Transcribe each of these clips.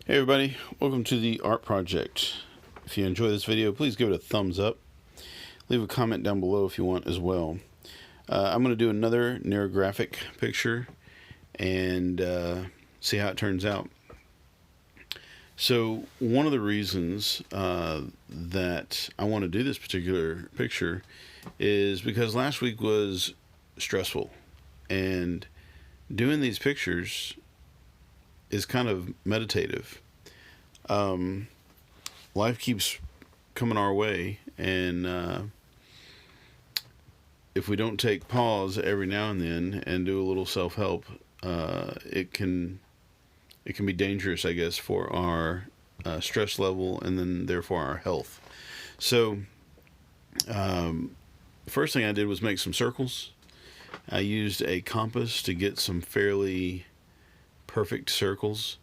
Hey everybody, welcome to the Art Project. If you enjoy this video, please give it a thumbs up. Leave a comment down below if you want as well. I'm going to do another neurographic picture and see how it turns out. So one of the reasons that I want to do this particular picture is because last week was stressful, and doing these pictures is kind of meditative. Life keeps coming our way, and if we don't take pause every now and then and do a little self-help, it can be dangerous, I guess, for our stress level and then therefore our health. So the first thing I did was make some circles. I used a compass to get some fairly perfect circles,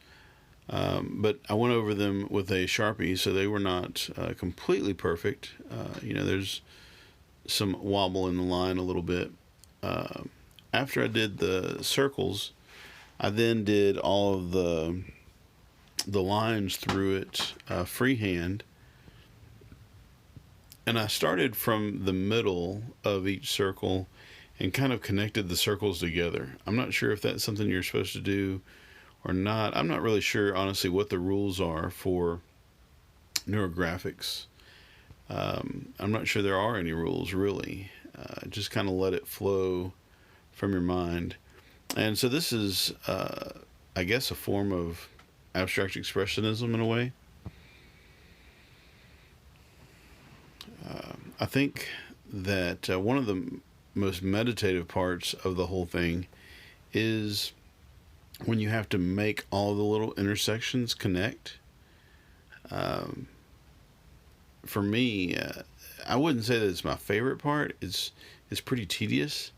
but I went over them with a Sharpie, so they were not completely perfect. There's some wobble in the line a little bit. After I did the circles, I then did all of the lines through it freehand, and I started from the middle of each circle and kind of connected the circles together. I'm not sure if that's something you're supposed to do or not. I'm not really sure, honestly, what the rules are for neurographics. I'm not sure there are any rules, really. Just kind of let it flow from your mind. And so this is, I guess, a form of abstract expressionism in a way. I think that one of the most meditative parts of the whole thing is when you have to make all the little intersections connect. For me, I wouldn't say that it's my favorite part. It's pretty tedious,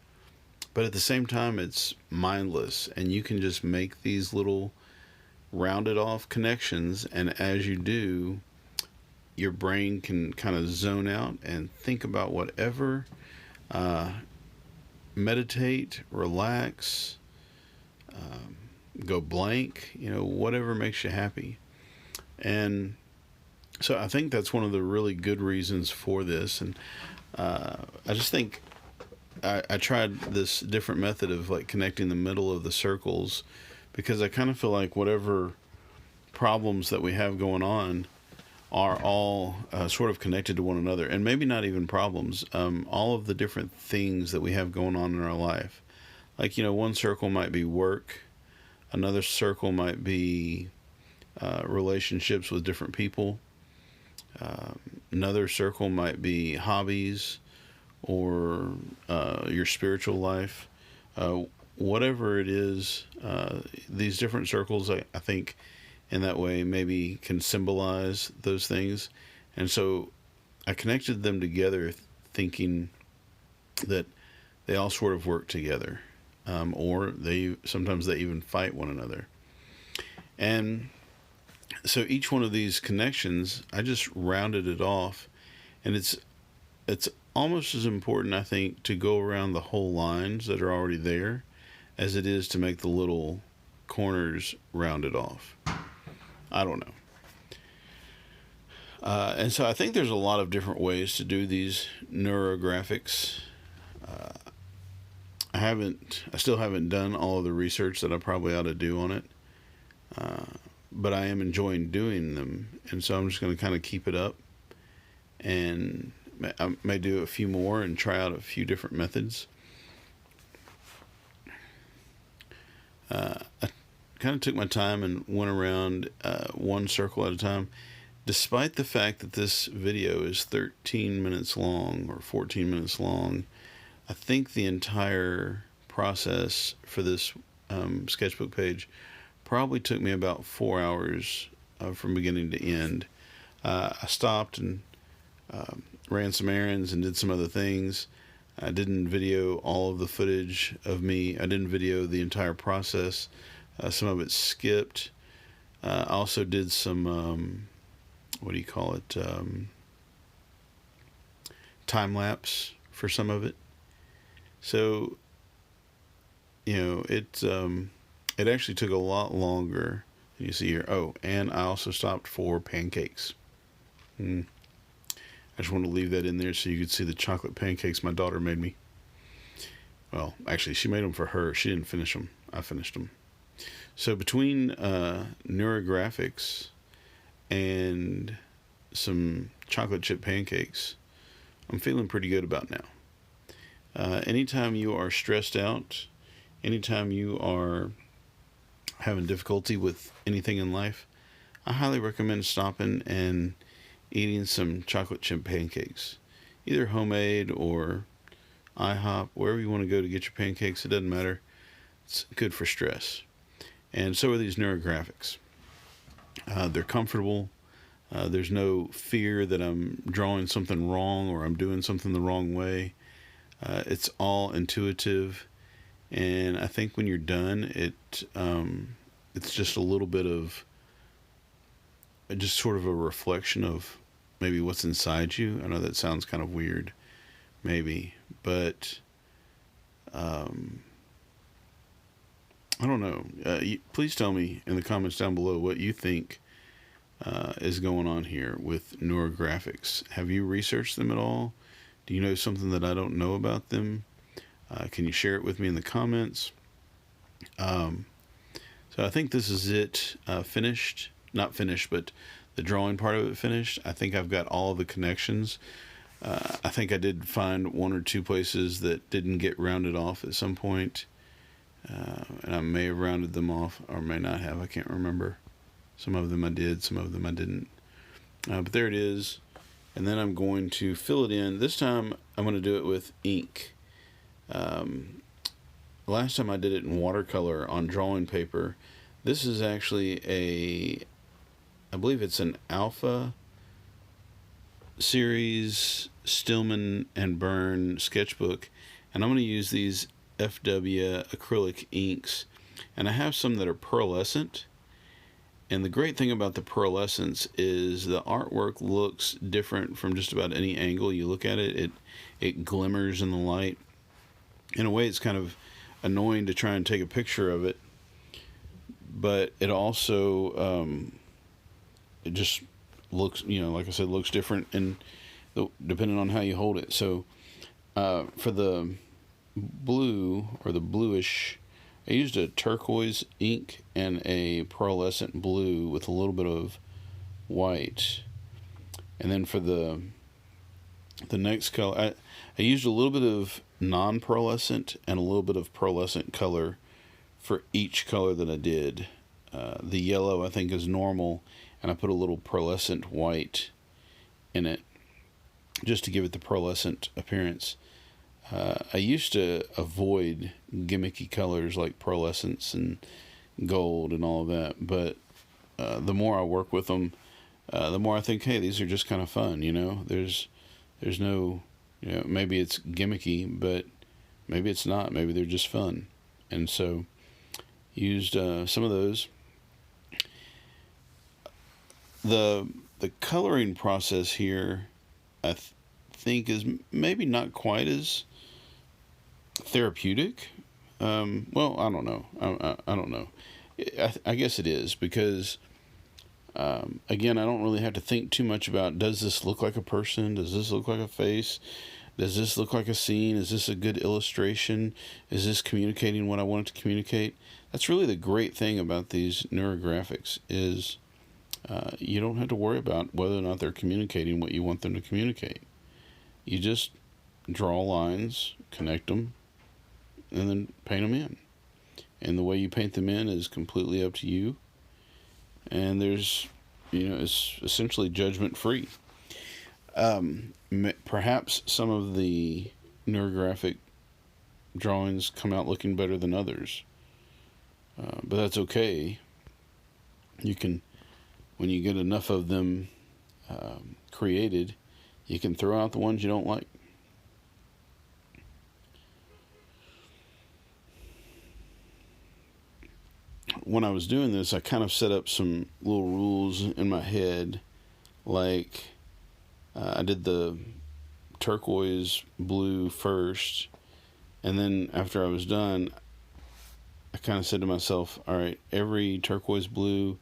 but at the same time, it's mindless, and you can just make these little rounded off connections, and as you do, your brain can kind of zone out and think about whatever, meditate, relax, go blank, whatever makes you happy. And so I think that's one of the really good reasons for this. And I just think I tried this different method of like connecting the middle of the circles, because I kind of feel like whatever problems that we have going on are all sort of connected to one another, and maybe not even problems, all of the different things that we have going on in our life. Like, one circle might be work, another circle might be relationships with different people, another circle might be hobbies or your spiritual life. Whatever it is, these different circles, I think, in that way maybe can symbolize those things. And so I connected them together thinking that they all sort of work together, or sometimes they even fight one another. And so each one of these connections, I just rounded it off, and it's almost as important, I think, to go around the whole lines that are already there as it is to make the little corners rounded off. I don't know. And so I think there's a lot of different ways to do these neurographics. I still haven't done all of the research that I probably ought to do on it. But I am enjoying doing them. And so I'm just going to kind of keep it up. And I may do a few more and try out a few different methods. I kind of took my time and went around one circle at a time, despite the fact that this video is 13 minutes long or 14 minutes long. I think the entire process for this sketchbook page probably took me about 4 hours from beginning to end. I stopped and ran some errands and did some other things. I didn't video all of the footage of me. I didn't video the entire process. Some of it skipped. I also did some, time lapse for some of it. So, it actually took a lot longer You see here, oh, and I also stopped for pancakes. I just want to leave that in there so you could see the chocolate pancakes my daughter made me. Well, actually, she made them for her. She didn't finish them. I finished them. So between Neurographics and some chocolate chip pancakes, I'm feeling pretty good about now. Anytime you are stressed out, anytime you are having difficulty with anything in life, I highly recommend stopping and eating some chocolate chip pancakes. Either homemade or IHOP, wherever you want to go to get your pancakes, it doesn't matter. It's good for stress. And so are these Neurographics. They're comfortable. There's no fear that I'm drawing something wrong or I'm doing something the wrong way. It's all intuitive, and I think when you're done, it's just a little bit of just sort of a reflection of maybe what's inside you. I know that sounds kind of weird, maybe, but I don't know. Please tell me in the comments down below what you think is going on here with Neurographics. Have you researched them at all? Do you know something that I don't know about them? Can you share it with me in the comments? So I think this is it finished. Not finished, but the drawing part of it finished. I think I've got all of the connections. I think I did find one or two places that didn't get rounded off at some point. And I may have rounded them off or may not have. I can't remember. Some of them I did, some of them I didn't. But there it is. And then I'm going to fill it in. This time I'm going to do it with ink. Last time I did it in watercolor on drawing paper. This is actually I believe it's an Alpha series Stillman and Byrne sketchbook. And I'm going to use these FW acrylic inks. And I have some that are pearlescent. And the great thing about the pearlescence is the artwork looks different from just about any angle you look at it. It glimmers in the light. In a way, it's kind of annoying to try and take a picture of it, but it also it just looks, like I said, looks different and depending on how you hold it. So for the blue or the bluish, I used a turquoise ink and a pearlescent blue with a little bit of white. And then for the next color, I used a little bit of non-pearlescent and a little bit of pearlescent color for each color that I did. The yellow I think is normal, and I put a little pearlescent white in it just to give it the pearlescent appearance. I used to avoid gimmicky colors like pearlescence and gold and all of that, but the more I work with them, the more I think, hey, these are just kind of fun, There's no, maybe it's gimmicky, but maybe it's not. Maybe they're just fun. And so used some of those. The coloring process here, I think, is maybe not quite as therapeutic. Well, I don't know. I don't know. I guess it is because, again, I don't really have to think too much about, does this look like a person? Does this look like a face? Does this look like a scene? Is this a good illustration? Is this communicating what I want it to communicate? That's really the great thing about these Neurographics is you don't have to worry about whether or not they're communicating what you want them to communicate. You just draw lines, connect them, and then paint them in. And the way you paint them in is completely up to you. And there's, it's essentially judgment free. Perhaps some of the Neurographic drawings come out looking better than others. But that's okay. You can, when you get enough of them created, you can throw out the ones you don't like. When I was doing this, I kind of set up some little rules in my head, like I did the turquoise blue first, and then after I was done, I kind of said to myself, all right, every turquoise blue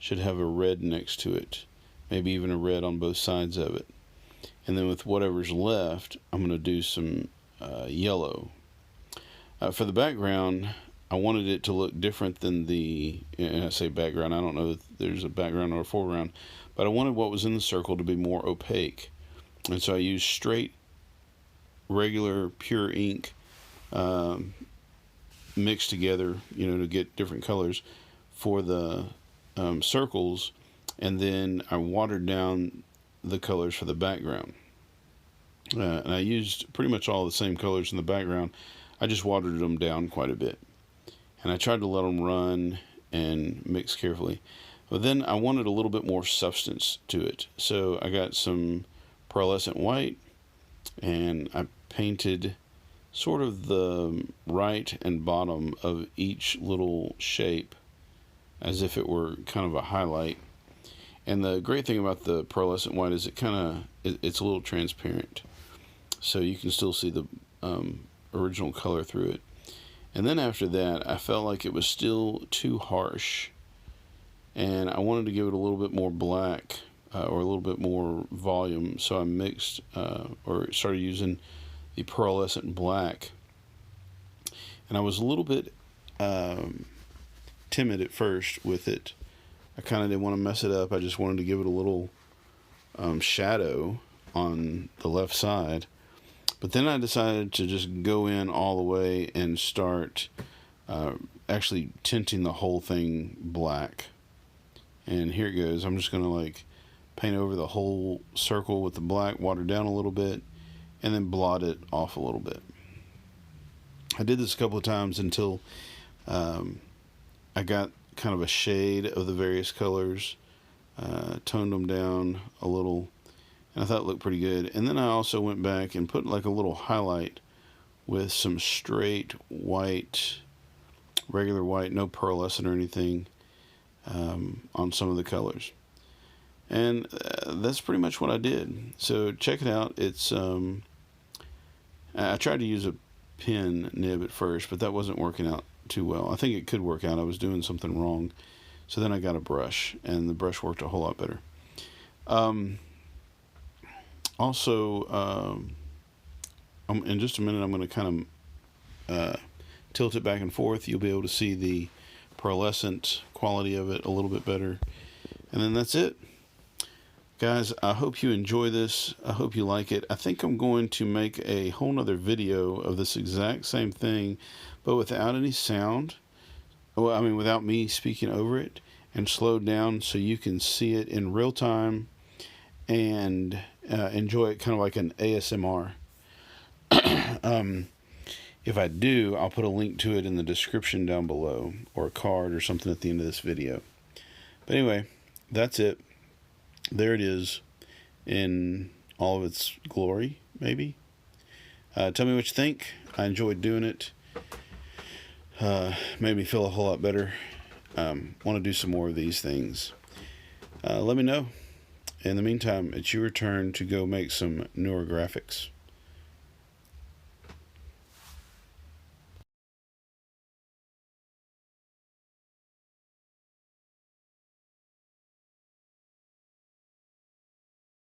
should have a red next to it, maybe even a red on both sides of it. And then with whatever's left, I'm going to do some yellow. For the background, I wanted it to look different than and I say background, I don't know if there's a background or a foreground, but I wanted what was in the circle to be more opaque. And so I used straight, regular, pure ink mixed together, to get different colors for the circles. And then I watered down the colors for the background. And I used pretty much all the same colors in the background. I just watered them down quite a bit. And I tried to let them run and mix carefully. But then I wanted a little bit more substance to it. So I got some pearlescent white, and I painted sort of the right and bottom of each little shape as if it were kind of a highlight. And the great thing about the pearlescent white is it's a little transparent, so you can still see the original color through it. And then after that, I felt like it was still too harsh, and I wanted to give it a little bit more black or a little bit more volume, so I mixed or started using the pearlescent black. And I was a little bit timid at first with it. I kind of didn't want to mess it up. I just wanted to give it a little shadow on the left side. But then I decided to just go in all the way and start actually tinting the whole thing black. And here it goes. I'm just going to paint over the whole circle with the black, water down a little bit, and then blot it off a little bit. I did this a couple of times until I got kind of a shade of the various colors, toned them down a little, and I thought it looked pretty good. And then I also went back and put a little highlight with some straight white, regular white, no pearlescent or anything, on some of the colors. And that's pretty much what I did. So check it out. It's I tried to use a pen nib at first, but that wasn't working out too well. I think it could work out. I was doing something wrong. So then I got a brush, and the brush worked a whole lot better. Also, in just a minute, I'm going to kind of tilt it back and forth. You'll be able to see the pearlescent quality of it a little bit better. And then that's it. Guys, I hope you enjoy this. I hope you like it. I think I'm going to make a whole nother video of this exact same thing, but without any sound. Well, I mean, without me speaking over it, and slowed down so you can see it in real time and enjoy it kind of like an ASMR. If I do, I'll put a link to it in the description down below, or a card or something at the end of this video. But anyway, that's it. There it is in all of its glory, maybe. Tell me what you think. I enjoyed doing it. Made me feel a whole lot better. Want to do some more of these things. Let me know. In the meantime, it's your turn to go make some neurographics.